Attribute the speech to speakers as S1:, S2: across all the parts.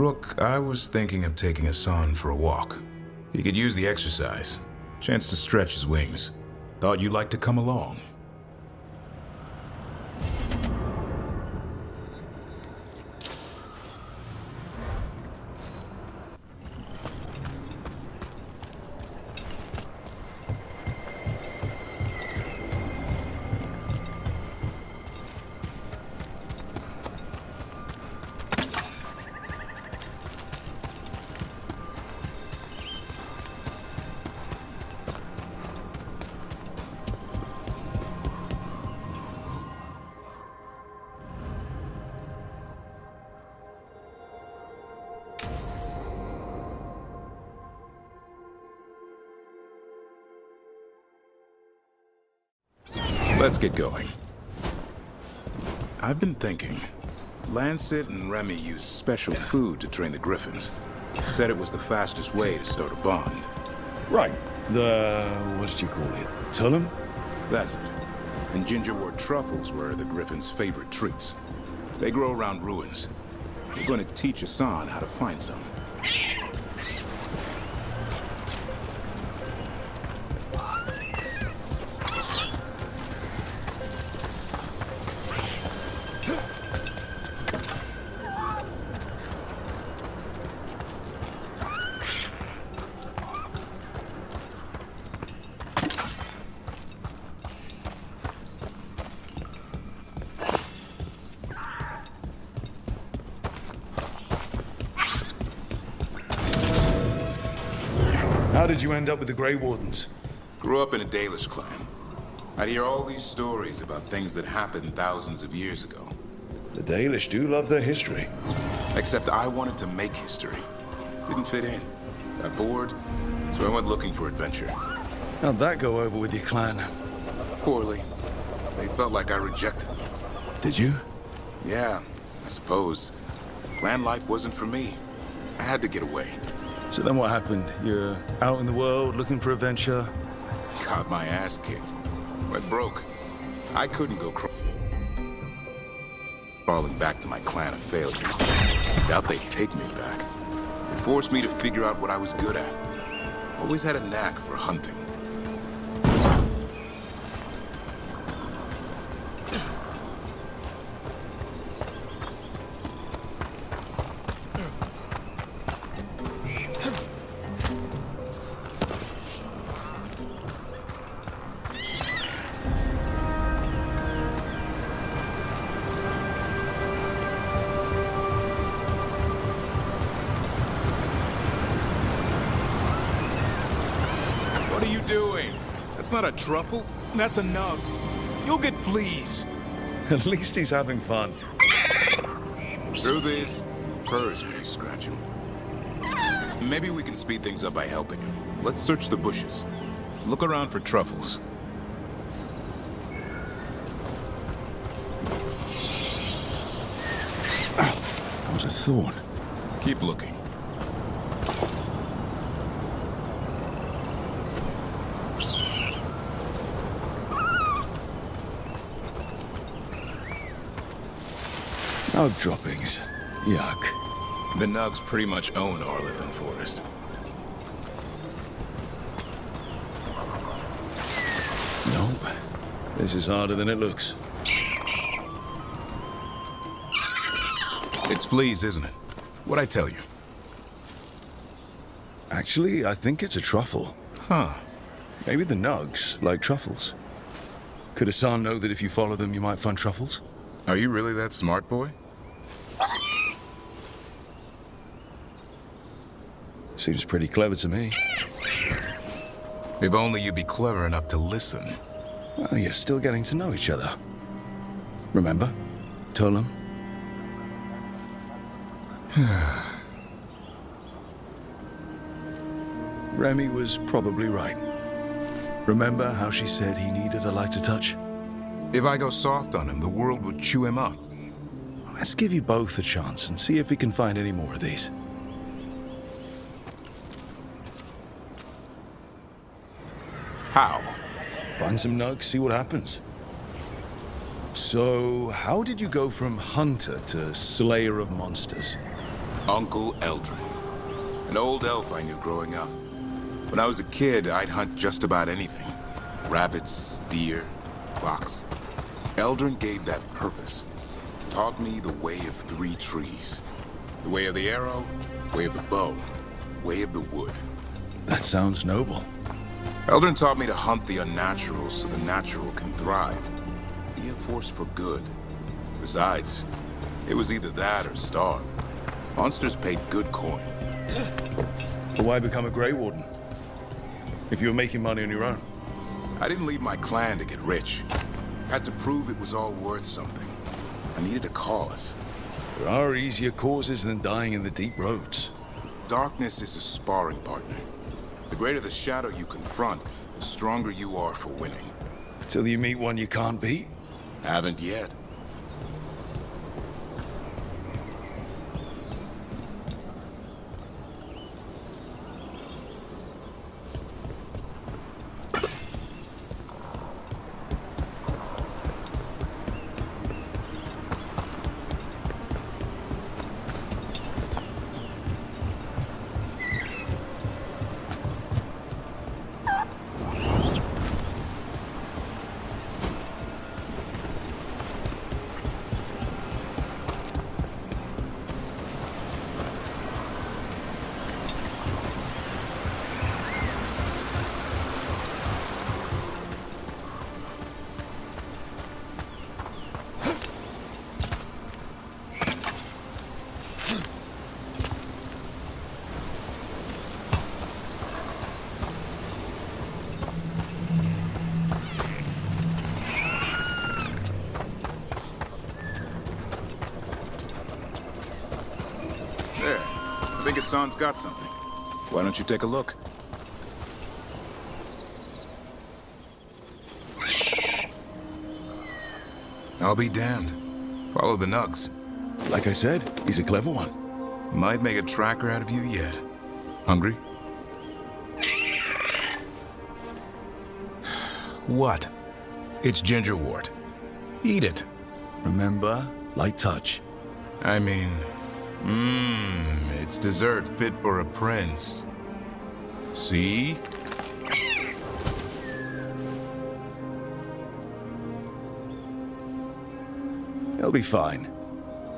S1: Rook, I was thinking of taking Hassan for a walk. He could use the exercise. Chance to stretch his wings. Thought you'd like to come along. Let's get going. I've been thinking. Lancet and Remy used special food to train the Griffons. Said it was the fastest way to start a bond.
S2: Right. What did you call it? Tullum?
S1: That's it. And gingerwort truffles were the Griffons' favorite treats. They grow around ruins. We're going to teach Hassan how to find some.
S2: How did you end up with the Grey Wardens?
S1: Grew up in a Dalish clan. I'd hear all these stories about things that happened thousands of years ago.
S2: The Dalish do love their history.
S1: Except I wanted to make history. Didn't fit in. Got bored, so I went looking for adventure.
S2: How'd that go over with your clan?
S1: Poorly. They felt like I rejected them.
S2: Did you?
S1: Yeah, I suppose. Clan life wasn't for me. I had to get away.
S2: So then what happened? You're out in the world looking for adventure?
S1: Got my ass kicked. Went broke. I couldn't go crawling back to my clan of failures. Doubt they'd take me back. It forced me to figure out what I was good at. Always had a knack for hunting. What are you doing? That's not a truffle. That's a nug. You'll get fleas.
S2: At least he's having fun.
S1: Through this, purrs when you scratch him. Maybe we can speed things up by helping him. Let's search the bushes. Look around for truffles.
S2: That was a thorn.
S1: Keep looking.
S2: Nug droppings. Yuck.
S1: The Nugs pretty much own Arlithan Forest.
S2: Nope. This is harder than it looks.
S1: It's fleas, isn't it? What'd I tell you?
S2: Actually, I think it's a truffle.
S1: Huh.
S2: Maybe the nugs like truffles. Could Hassan know that if you follow them, you might find truffles?
S1: Are you really that smart, boy?
S2: Seems pretty clever to me.
S1: If only you'd be clever enough to listen.
S2: Well, you're still getting to know each other. Remember? Tullum? Remy was probably right. Remember how she said he needed a lighter touch?
S1: If I go soft on him, the world would chew him up.
S2: Let's give you both a chance and see if we can find any more of these.
S1: How?
S2: Find some nugs, see what happens. So, how did you go from hunter to slayer of monsters?
S1: Uncle Eldrin. An old elf I knew growing up. When I was a kid, I'd hunt just about anything. Rabbits, deer, fox. Eldrin gave that purpose. Taught me the way of 3 trees. The way of the arrow, way of the bow, way of the wood.
S2: That sounds noble.
S1: Eldrin taught me to hunt the unnatural so the natural can thrive. Be a force for good. Besides, it was either that or starve. Monsters paid good coin.
S2: But why become a Grey Warden? If you were making money on your own.
S1: I didn't leave my clan to get rich. Had to prove it was all worth something. I needed a cause.
S2: There are easier causes than dying in the deep roads.
S1: Darkness is a sparring partner. The greater the shadow you confront, the stronger you are for winning.
S2: Till you meet one you can't beat?
S1: Haven't yet. I think Hassan's got something. Why don't you take a look? I'll be damned. Follow the nugs.
S2: Like I said, he's a clever one.
S1: Might make a tracker out of you yet. Hungry? What? It's gingerwort. Eat it.
S2: Remember, light touch.
S1: I mean, it's dessert fit for a prince. See?
S2: He'll be fine.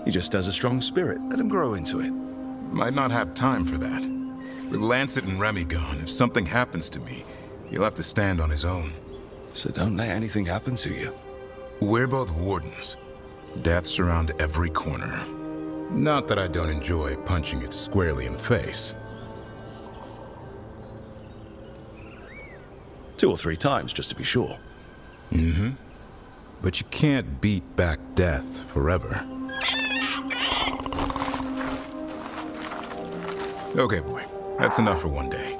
S2: He just has a strong spirit. Let him grow into it.
S1: Might not have time for that. With Lancet and Remy gone, if something happens to me, he'll have to stand on his own.
S2: So don't let anything happen to you.
S1: We're both wardens. Death's around every corner. Not that I don't enjoy punching it squarely in the face.
S2: 2 or 3 times, just to be sure.
S1: Mm-hmm. But you can't beat back death forever. Okay, boy. That's enough for one day.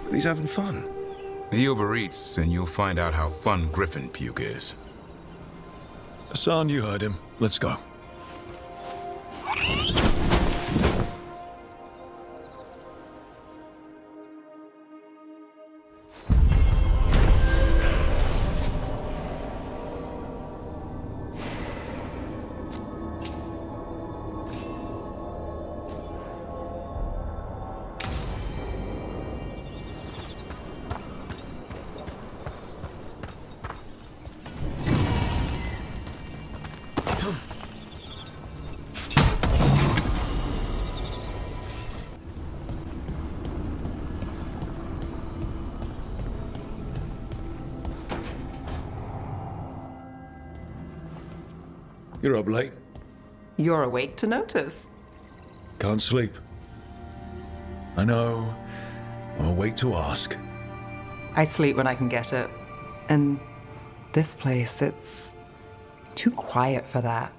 S2: But he's having fun.
S1: He overeats, and you'll find out how fun Griffon puke is.
S2: Hassan, you heard him. Let's go. You're up late.
S3: You're awake to notice.
S2: Can't sleep. I know. I'm awake to ask.
S3: I sleep when I can get it. And this place, it's too quiet for that.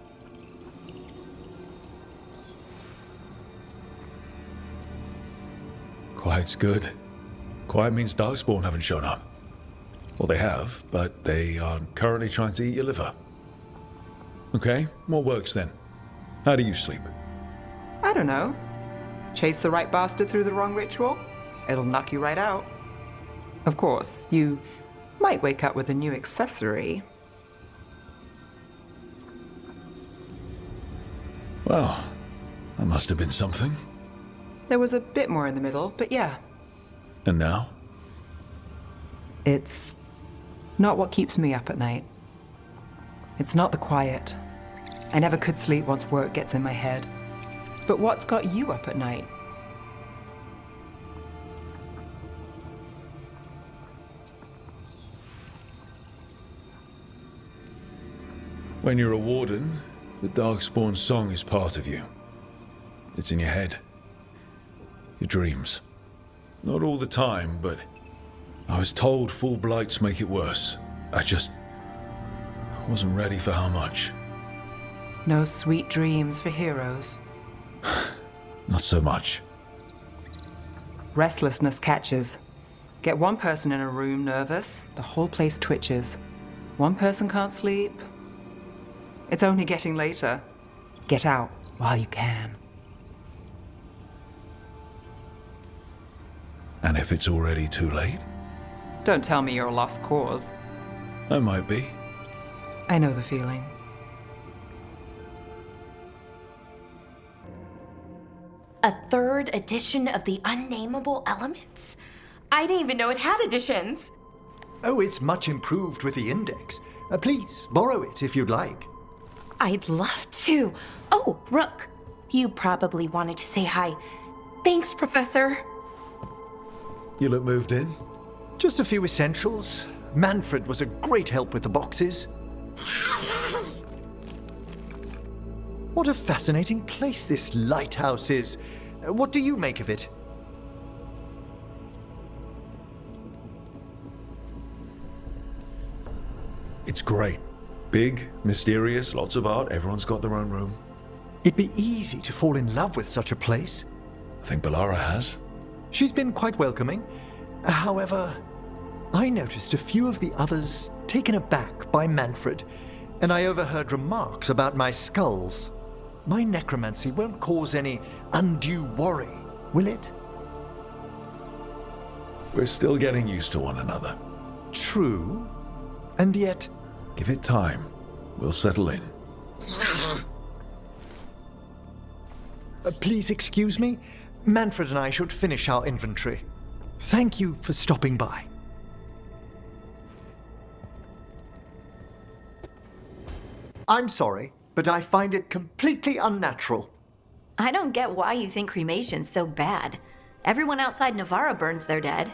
S2: Quiet's good. Quiet means Darkspawn haven't shown up. Well, they have, but they are currently trying to eat your liver. Okay, what works then? How do you sleep?
S3: I don't know. Chase the right bastard through the wrong ritual? It'll knock you right out. Of course, you might wake up with a new accessory.
S2: Well, that must have been something.
S3: There was a bit more in the middle, but yeah.
S2: And now?
S3: It's not what keeps me up at night. It's not the quiet. I never could sleep once work gets in my head. But what's got you up at night?
S2: When you're a warden, the Darkspawn song is part of you. It's in your head. Your dreams. Not all the time, but I was told full blights make it worse. I wasn't ready for how much.
S3: No sweet dreams for heroes.
S2: Not so much.
S3: Restlessness catches. Get one person in a room nervous, the whole place twitches. One person can't sleep. It's only getting later. Get out while you can.
S2: And if it's already too late?
S3: Don't tell me you're a lost cause.
S2: I might be.
S3: I know the feeling.
S4: A third edition of the Unnameable Elements? I didn't even know it had editions.
S5: Oh, it's much improved with the index. Please, borrow it if you'd like.
S4: I'd love to. Oh, Rook, you probably wanted to say hi. Thanks, Professor.
S2: You look moved in?
S5: Just a few essentials. Manfred was a great help with the boxes. What a fascinating place this lighthouse is. What do you make of it?
S2: It's great. Big, mysterious, lots of art, everyone's got their own room.
S5: It'd be easy to fall in love with such a place.
S2: I think Bellara has.
S5: She's been quite welcoming. However, I noticed a few of the others taken aback by Manfred, and I overheard remarks about my skulls. My necromancy won't cause any undue worry, will it?
S2: We're still getting used to one another.
S5: True, and yet...
S2: Give it time. We'll settle in.
S5: Please excuse me. Manfred and I should finish our inventory. Thank you for stopping by. I'm sorry, but I find it completely unnatural.
S6: I don't get why you think cremation's so bad. Everyone outside Navarra burns their dead.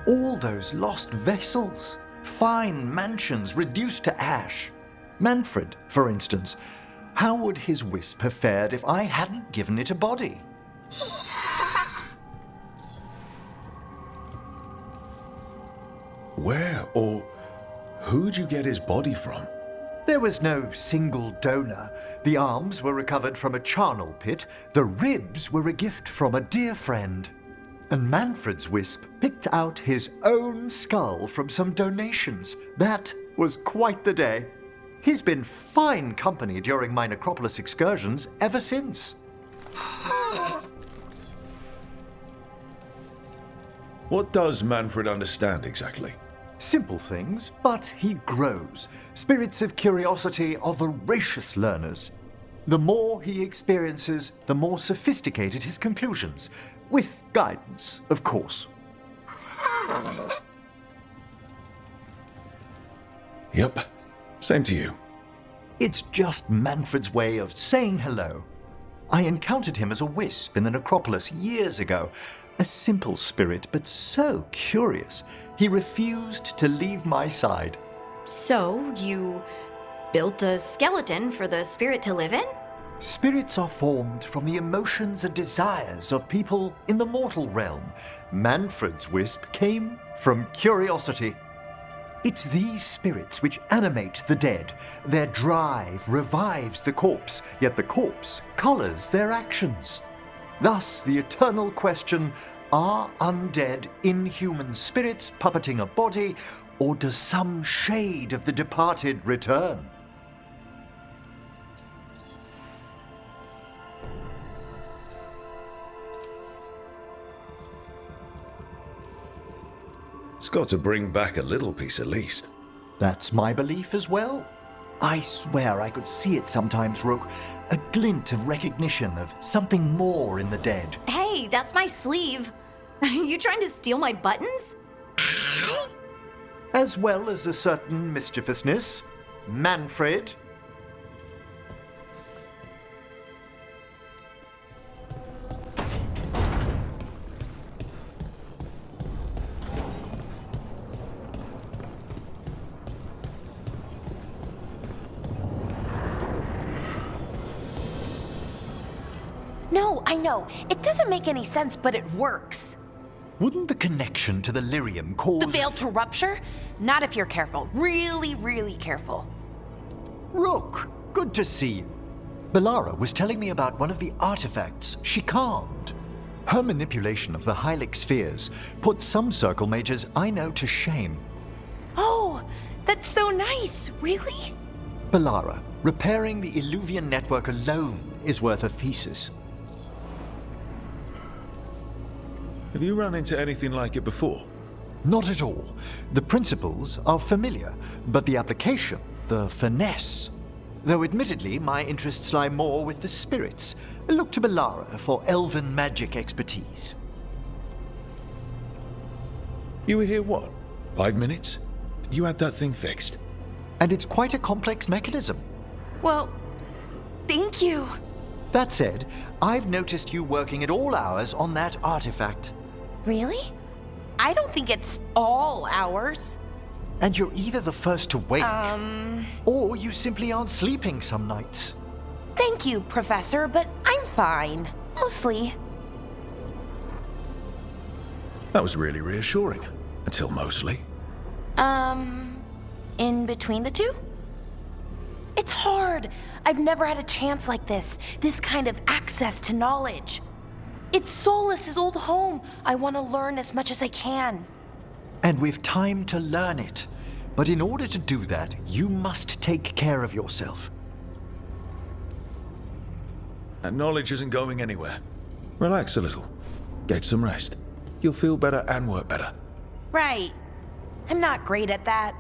S5: All those lost vessels, fine mansions reduced to ash. Manfred, for instance, how would his wisp have fared if I hadn't given it a body?
S2: Where or who'd you get his body from?
S5: There was no single donor. The arms were recovered from a charnel pit. The ribs were a gift from a dear friend. And Manfred's wisp picked out his own skull from some donations. That was quite the day. He's been fine company during my necropolis excursions ever since.
S2: What does Manfred understand exactly?
S5: Simple things, but he grows. Spirits of curiosity are voracious learners. The more he experiences, the more sophisticated his conclusions. With guidance, of course.
S2: Yep. Same to you.
S5: It's just Manfred's way of saying hello. I encountered him as a wisp in the necropolis years ago. A simple spirit, but so curious. He refused to leave my side.
S6: So, you built a skeleton for the spirit to live in?
S5: Spirits are formed from the emotions and desires of people in the mortal realm. Manfred's wisp came from curiosity. It's these spirits which animate the dead. Their drive revives the corpse, yet the corpse colors their actions. Thus, the eternal question, are undead, inhuman spirits puppeting a body, or does some shade of the departed return?
S2: It's got to bring back a little piece at least.
S5: That's my belief as well. I swear I could see it sometimes, Rook. A glint of recognition of something more in the dead.
S6: Hey, Sorry, that's my sleeve. Are you trying to steal my buttons?
S5: As well as a certain mischievousness. Manfred.
S4: No, I know. It doesn't make any sense, but it works.
S5: Wouldn't the connection to the lyrium cause...
S4: The veil to rupture? Not if you're careful. Really, really careful.
S5: Rook, good to see you. Bellara was telling me about one of the artifacts she calmed. Her manipulation of the Hylic spheres put some circle mages I know to shame.
S4: Oh, that's so nice. Really?
S5: Bellara, repairing the Illuvian network alone is worth a thesis.
S2: Have you run into anything like it before?
S5: Not at all. The principles are familiar, but the application, the finesse. Though admittedly, my interests lie more with the spirits. Look to Bellara for elven magic expertise.
S2: You were here, what, 5 minutes? You had that thing fixed?
S5: And it's quite a complex mechanism.
S4: Well, thank you.
S5: That said, I've noticed you working at all hours on that artifact.
S4: Really? I don't think it's all ours.
S5: And you're either the first to wake, or you simply aren't sleeping some nights.
S4: Thank you, Professor, but I'm fine. Mostly.
S2: That was really reassuring. Until mostly.
S4: In between the two? It's hard. I've never had a chance like this kind of access to knowledge. It's Solus' old home. I want to learn as much as I can.
S5: And we've time to learn it. But in order to do that, you must take care of yourself.
S2: And knowledge isn't going anywhere. Relax a little. Get some rest. You'll feel better and work better.
S4: Right. I'm not great at that.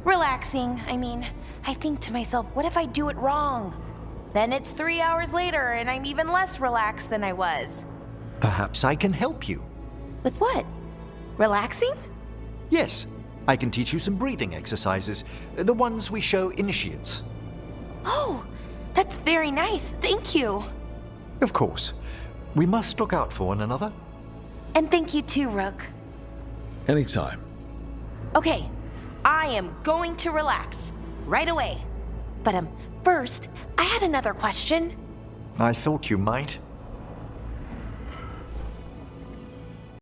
S4: Relaxing, I mean, I think to myself, what if I do it wrong? Then it's 3 hours later and I'm even less relaxed than I was.
S5: Perhaps I can help you.
S4: With what? Relaxing?
S5: Yes, I can teach you some breathing exercises, the ones we show initiates.
S4: Oh, that's very nice, thank you.
S5: Of course. We must look out for one another.
S4: And thank you too, Rook.
S2: Anytime.
S4: Okay, I am going to relax right away. But first, I had another question.
S5: I thought you might.